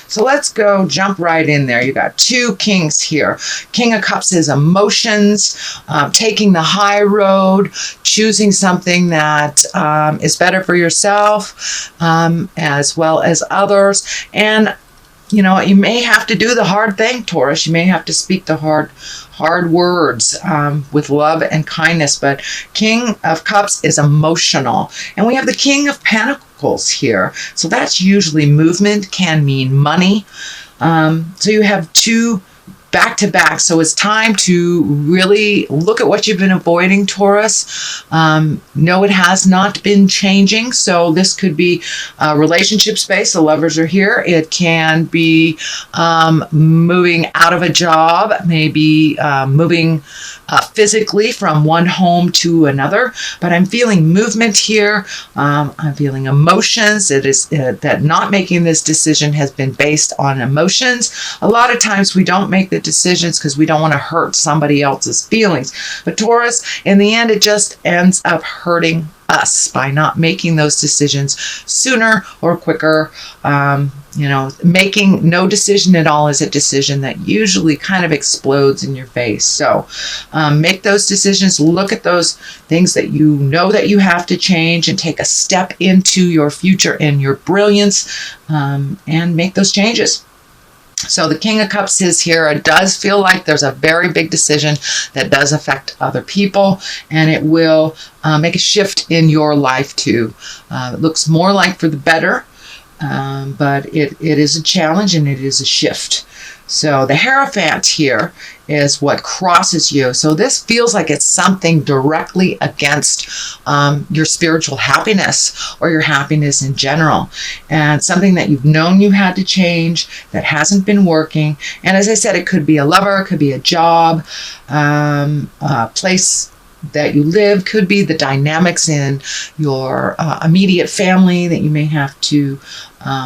So let's go jump right in there. You got two kings here. King of Cups is emotions, taking the high road, choosing something that is better for yourself as well as others. And you know, you may have to do the hard thing, Taurus. You may have to speak the hard words with love and kindness. But King of Cups is emotional. And we have the King of Pentacles here. So that's usually movement, can mean money. So you have two back to back. So it's time to really look at what you've been avoiding, Taurus. No, it has not been changing. So this could be relationship space. The lovers are here. It can be moving out of a job, maybe moving physically from one home to another. But I'm feeling movement here. I'm feeling emotions. It is that not making this decision has been based on emotions. A lot of times we don't make the decisions because we don't want to hurt somebody else's feelings. But Taurus, in the end, it just ends up hurting us by not making those decisions sooner or quicker. You know, making no decision at all is a decision that usually kind of explodes in your face. So make those decisions, look at those things that you know that you have to change, and take a step into your future and your brilliance, and make those changes. So the King of Cups is here. It does feel like there's a very big decision that does affect other people, and it will make a shift in your life too. It looks more like for the better, but it is a challenge and it is a shift. So the Hierophant here is what crosses you. So this feels like it's something directly against your spiritual happiness or your happiness in general. And something that you've known you had to change that hasn't been working. And as I said, it could be a lover, it could be a job, a place that you live, could be the dynamics in your immediate family that you may have to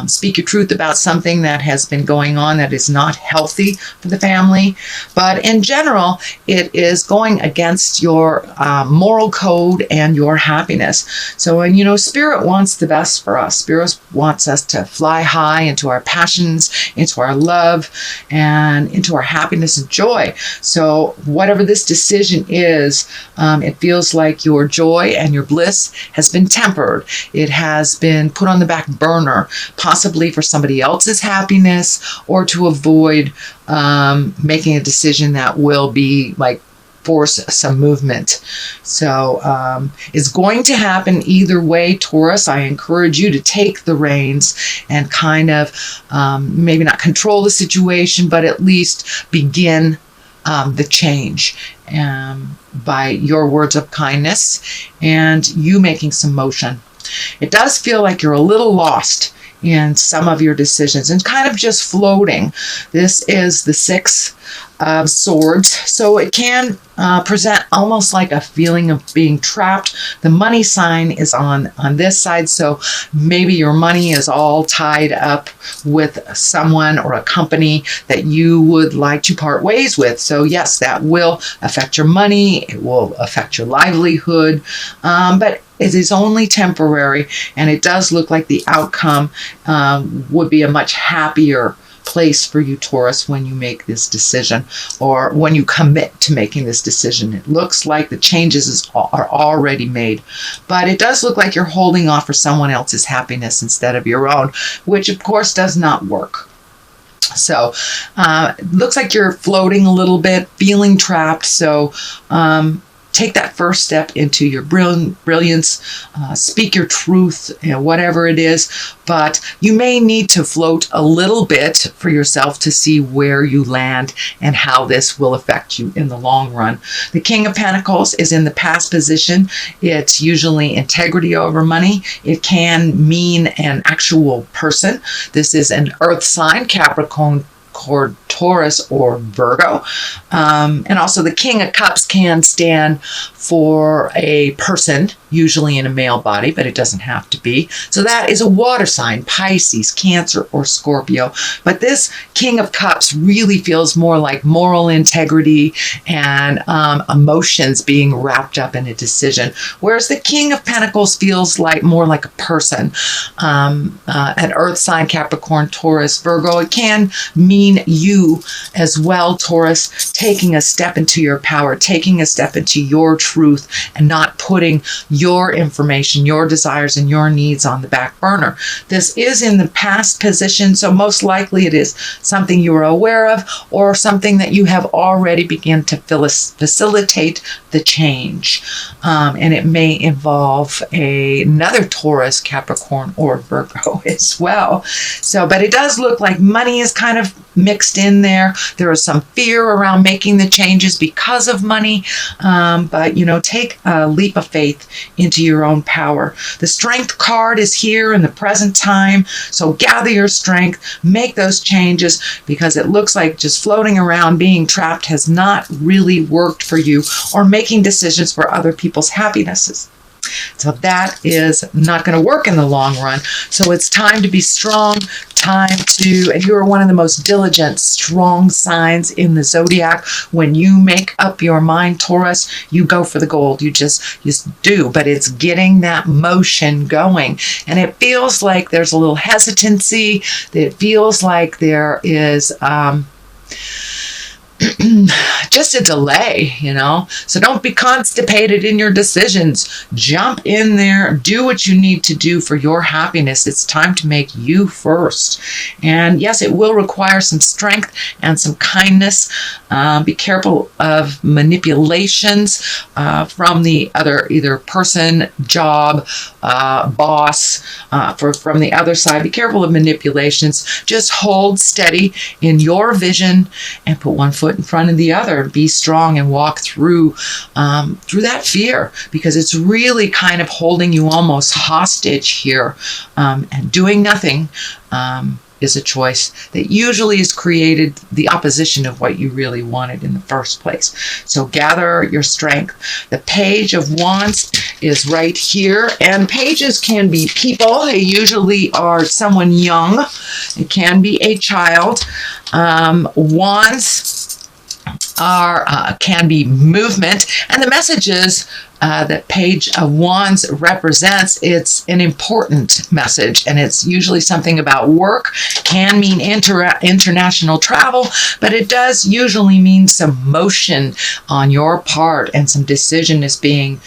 speak your truth about something that has been going on that is not healthy for the family. But in general, it is going against your moral code and your happiness. So, and you know, Spirit wants the best for us. Spirit wants us to fly high into our passions, into our love, and into our happiness and joy. So whatever this decision is, it feels like your joy and your bliss has been tempered. It has been put on the back burner, possibly for somebody else's happiness, or to avoid making a decision that will be like force some movement. So it's going to happen either way, Taurus. I encourage you to take the reins and kind of maybe not control the situation, but at least begin the change by your words of kindness and you making some motion. It does feel like you're a little lost in some of your decisions and kind of just floating. This is the Six of Swords, so it can present almost like a feeling of being trapped. The money sign is on this side, so maybe your money is all tied up with someone or a company that you would like to part ways with. So yes, that will affect your money, it will affect your livelihood, but it is only temporary, and it does look like the outcome would be a much happier place for you, Taurus, when you make this decision or when you commit to making this decision. It looks like the changes are already made, but it does look like you're holding off for someone else's happiness instead of your own, which of course does not work. So it looks like you're floating a little bit, feeling trapped. So take that first step into your brilliance, speak your truth, you know, whatever it is. But you may need to float a little bit for yourself to see where you land and how this will affect you in the long run. The King of Pentacles is in the past position. It's usually integrity over money. It can mean an actual person. This is an earth sign, Capricorn Capricorn, Taurus, or Virgo. And also the King of Cups can stand for a person, usually in a male body, but it doesn't have to be. So that is a water sign, Pisces, Cancer, or Scorpio. But this King of Cups really feels more like moral integrity and emotions being wrapped up in a decision, whereas the King of Pentacles feels like more like a person. An earth sign, Capricorn, Taurus, Virgo. It can mean you as well, Taurus, taking a step into your power, taking a step into your truth, and not putting your information, your desires, and your needs on the back burner. This is in the past position, so most likely it is something you are aware of or something that you have already begun to facilitate the change. And it may involve another Taurus, Capricorn, or Virgo as well. So, but it does look like money is kind of mixed in there. There is some fear around making the changes because of money, but take a leap of faith into your own power. The Strength card is here in the present time, so gather your strength, make those changes, because it looks like just floating around being trapped has not really worked for you, or making decisions for other people's happinesses. So that is not going to work in the long run. So it's time to be strong, and you're one of the most diligent, strong signs in the zodiac. When you make up your mind, Taurus, you go for the gold. You just do, but it's getting that motion going. And it feels like there's a little hesitancy. It feels like there is just a delay, So don't be constipated in your decisions. Jump in there, do what you need to do for your happiness. It's time to make you first. And yes, it will require some strength and some kindness. Be careful of manipulations from the other, either person, job, boss, from the other side. Be careful of manipulations. Just hold steady in your vision and put one foot in front of the other. Be strong and walk through that fear, because it's really kind of holding you almost hostage here. And doing nothing is a choice that usually has created the opposition of what you really wanted in the first place. So gather your strength. The Page of Wands is right here, and pages can be people. They usually are someone young. It can be a child. Wands can be movement, and the messages that Page of Wands represents, it's an important message, and it's usually something about work. Can mean international travel, but it does usually mean some motion on your part, and some decision is being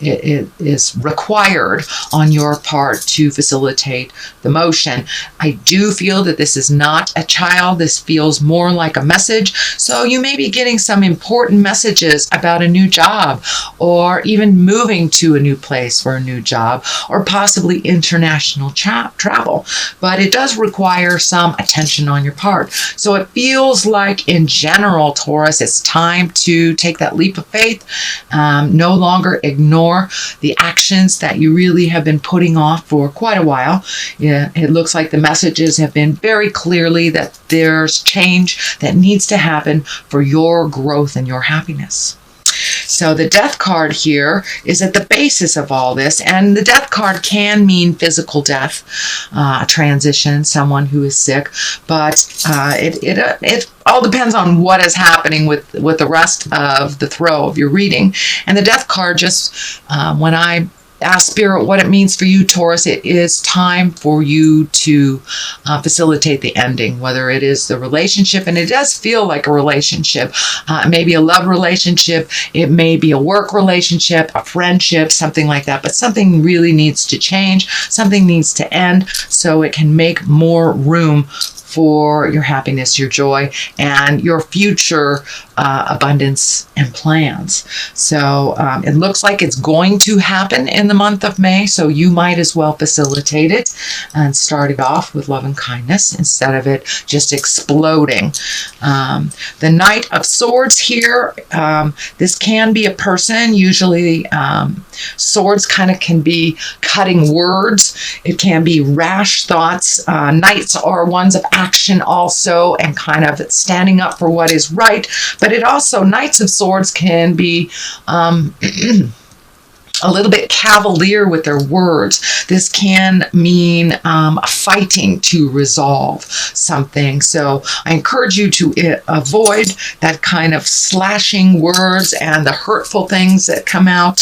it is required on your part to facilitate the motion. I do feel that this is not a child. This feels more like a message. So you may be getting some important messages about a new job, or even moving to a new place for a new job, or possibly international travel. But it does require some attention on your part. So it feels like, in general, Taurus, it's time to take that leap of faith. No longer ignore the actions that you really have been putting off for quite a while. Yeah, it looks like the messages have been very clearly that there's change that needs to happen for your growth and your happiness. So the Death card here is at the basis of all this, and the Death card can mean physical death, transition, someone who is sick, but it all depends on what is happening with the rest of the throw of your reading. And the Death card, just when I ask Spirit what it means for you, Taurus, it is time for you to facilitate the ending, whether it is the relationship, and it does feel like a relationship. It may be a love relationship, it may be a work relationship, a friendship, something like that, but something really needs to change, something needs to end, so it can make more room for your happiness, your joy, and your future abundance and plans. So it looks like it's going to happen in the month of May, so you might as well facilitate it and start it off with love and kindness instead of it just exploding. The Knight of Swords here, this can be a person. Usually swords kind of can be cutting words. It can be rash thoughts. Knights are ones of action. action also, and kind of standing up for what is right. But it also, Knights of Swords can be a little bit cavalier with their words. This can mean fighting to resolve something. So I encourage you to avoid that kind of slashing words and the hurtful things that come out.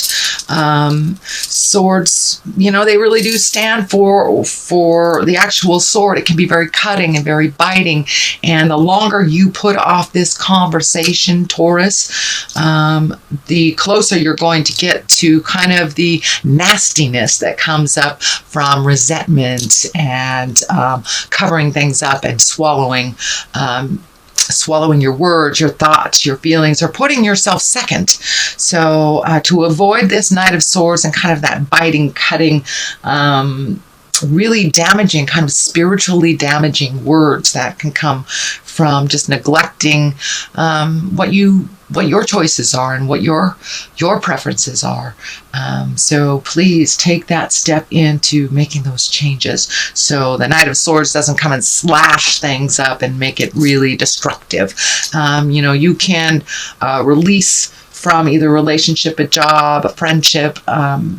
Swords, you know, they really do stand for the actual sword. It can be very cutting and very biting. And the longer you put off this conversation, Taurus, the closer you're going to get to kind of the nastiness that comes up from resentment and covering things up and swallowing your words, your thoughts, your feelings, or putting yourself second. So to avoid this Knight of Swords and kind of that biting, cutting, really damaging, kind of spiritually damaging words that can come from just neglecting what your choices are and what your preferences are. So please take that step into making those changes so the Knight of Swords doesn't come and slash things up and make it really destructive. You can release from either a relationship, a job, a friendship.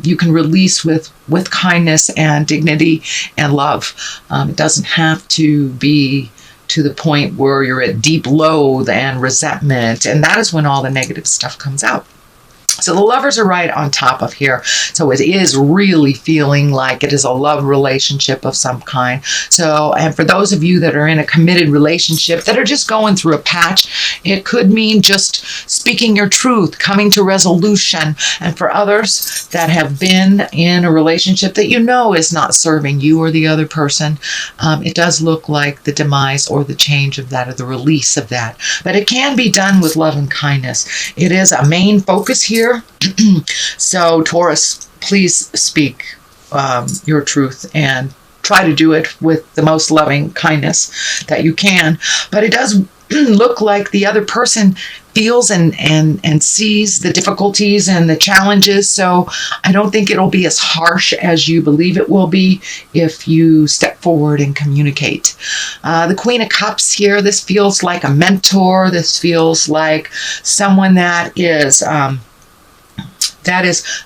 You can release with kindness and dignity and love. It doesn't have to be to the point where you're at deep loathe and resentment, and that is when all the negative stuff comes out. So the Lovers are right on top of here. So it is really feeling like it is a love relationship of some kind. So, and for those of you that are in a committed relationship that are just going through a patch, it could mean just speaking your truth, coming to resolution. And for others that have been in a relationship that you know is not serving you or the other person, it does look like the demise or the change of that or the release of that. But it can be done with love and kindness. It is a main focus here. So Taurus, please speak your truth and try to do it with the most loving kindness that you can. But it does look like the other person feels and sees the difficulties and the challenges. So I don't think it'll be as harsh as you believe it will be if you step forward and communicate. The Queen of Cups here, this feels like a mentor. This feels like someone that is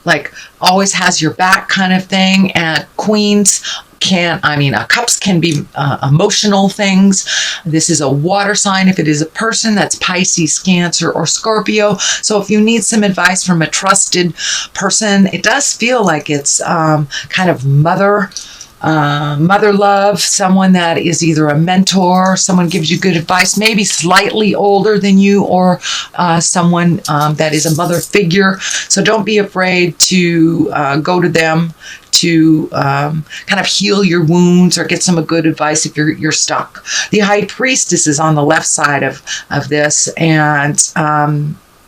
like always has your back kind of thing. And queens cups can be emotional things. This is a water sign. If it is a person, that's Pisces, Cancer, or Scorpio. So if you need some advice from a trusted person, it does feel like it's kind of mother love, someone that is either a mentor, someone gives you good advice, maybe slightly older than you, or someone that is a mother figure. So don't be afraid to go to them to kind of heal your wounds or get some good advice if you're stuck. The High Priestess is on the left side of this, and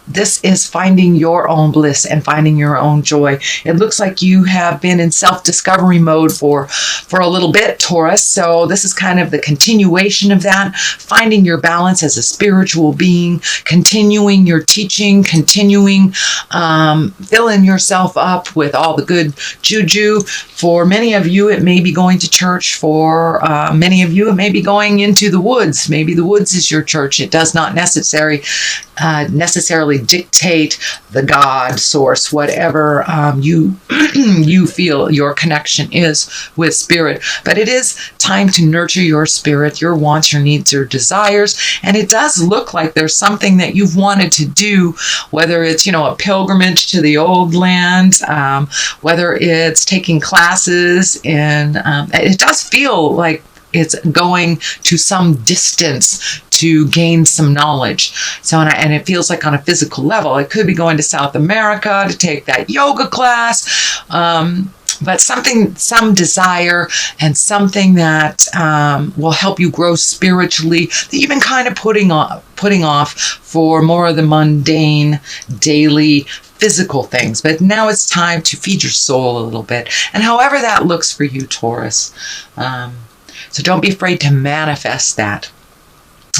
this is finding your own bliss and finding your own joy. It looks like you have been in self-discovery mode for a little bit, Taurus. So this is kind of the continuation of that, finding your balance as a spiritual being, continuing your teaching, continuing filling yourself up with all the good juju. For many of you, it may be going to church. For many of you, it may be going into the woods. Maybe the woods is your church. It does not necessarily dictate the God source, whatever you feel your connection is with spirit. But it is time to nurture your spirit, your wants, your needs, your desires. And it does look like there's something that you've wanted to do, whether it's, a pilgrimage to the old land, whether it's taking classes in, it does feel like it's going to some distance to gain some knowledge. So, and it feels like on a physical level, it could be going to South America to take that yoga class, but some desire and something that will help you grow spiritually that you've been kind of putting off for more of the mundane, daily, physical things. But now it's time to feed your soul a little bit. And however that looks for you, Taurus. So don't be afraid to manifest that.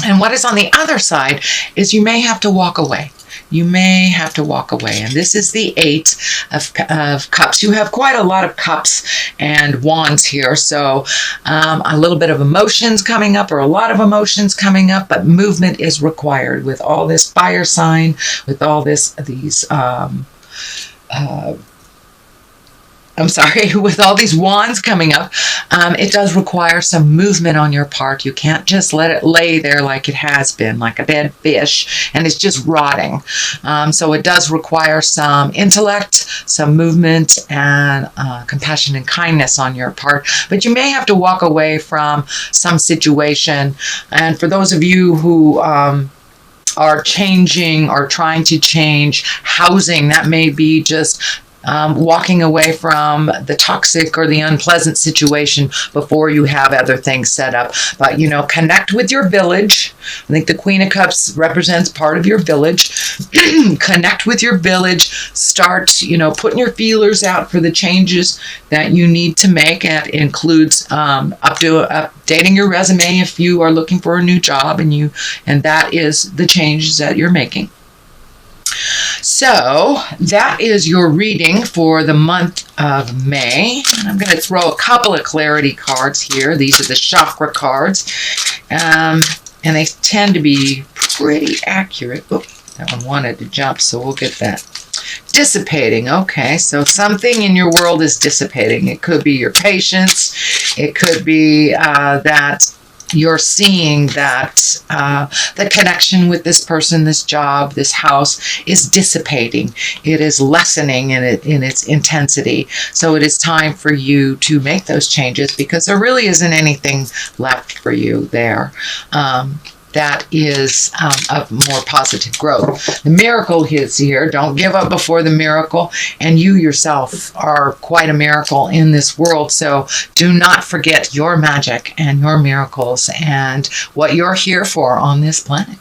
And what is on the other side is you may have to walk away. you may have to walk away. And this is the Eight of Cups. You have quite a lot of cups and wands here. So a little bit of emotions coming up, or a lot of emotions coming up, but movement is required with all this fire sign, with all these with all these wands coming up. It does require some movement on your part. You can't just let it lay there like it has been, like a dead fish, and it's just rotting. So it does require some intellect, some movement, and compassion and kindness on your part. But you may have to walk away from some situation. And for those of you who are changing or trying to change housing, that may be just walking away from the toxic or the unpleasant situation before you have other things set up. But, connect with your village. I think the Queen of Cups represents part of your village. Connect with your village. Start, putting your feelers out for the changes that you need to make. And it includes updating your resume if you are looking for a new job, and that is the changes that you're making. So that is your reading for the month of May. And I'm going to throw a couple of clarity cards here. These are the chakra cards. And they tend to be pretty accurate. Oh, that one wanted to jump, so we'll get that. Dissipating. Okay, so something in your world is dissipating. It could be your patience. It could be that you're seeing that the connection with this person, this job, this house is dissipating. It is lessening in its intensity. So it is time for you to make those changes, because there really isn't anything left for you there. That is of more positive growth. The miracle is here. Don't give up before the miracle. And you yourself are quite a miracle in this world. So do not forget your magic and your miracles and what you're here for on this planet.